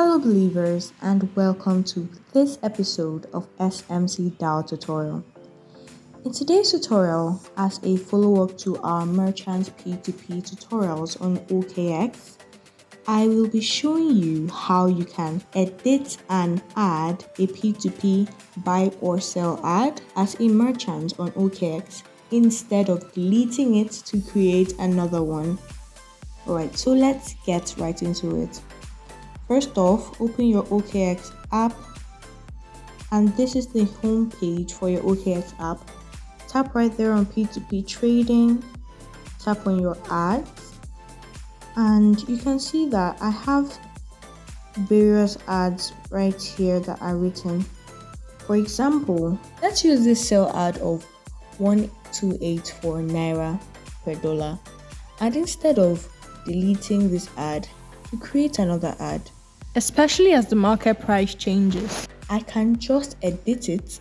Hello believers and welcome to this episode of SMC Dow tutorial. In today's tutorial, as a follow-up to our merchant P2P tutorials on OKX, I will be showing you how you can edit and add a P2P buy or sell ad as a merchant on OKX instead of deleting it to create another one. Alright, so let's get right into it. First off, open your OKX app, and this is the home page for your OKX app. Tap right there on P2P trading, tap on your ads, and you can see that I have various ads right here that are written. For example, let's use this sell ad of 1284 Naira per dollar, and instead of deleting this ad, to create another ad, especially as the market price changes, I can just edit it.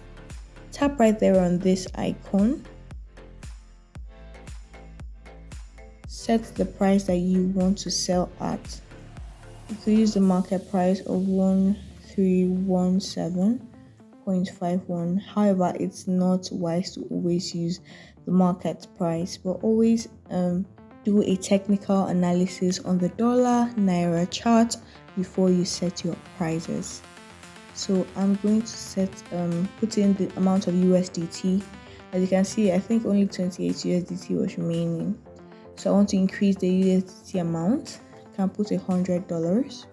Tap right there on this icon, set the price that you want to sell at. You could use the market price of 1317.51. However, it's not wise to always use the market price, but always do a technical analysis on the dollar naira chart before you set your prices. So I'm going to set put in the amount of USDT. As you can see, I think only 28 USDT was remaining. So I want to increase the USDT amount. I can put $100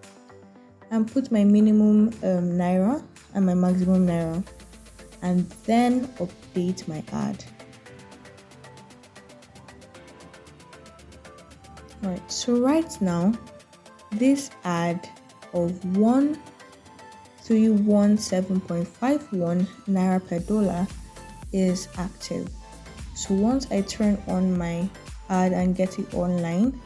and put my minimum naira and my maximum naira, and then update my ad. Alright, so right now this ad of 1317.51 Naira per dollar is active. So once I turn on my ad and get it online,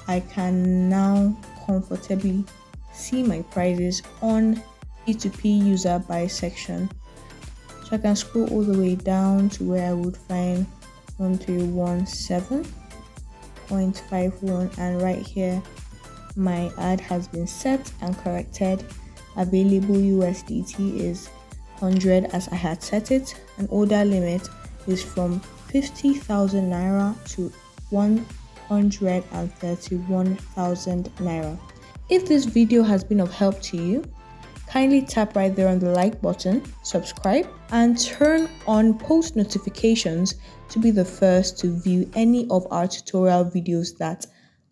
I can now comfortably see my prices on P2P user buy section. So I can scroll all the way down to where I would find 1317.51, and right here my ad has been set and corrected. Available USDT is 100 as I had set it, and order limit is from 50,000 Naira to 131,000 Naira. If this video has been of help to you, kindly tap right there on the like button, subscribe, and turn on post notifications to be the first to view any of our tutorial videos that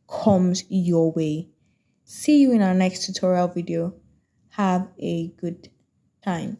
comes your way. See you in our next tutorial video. Have a good time.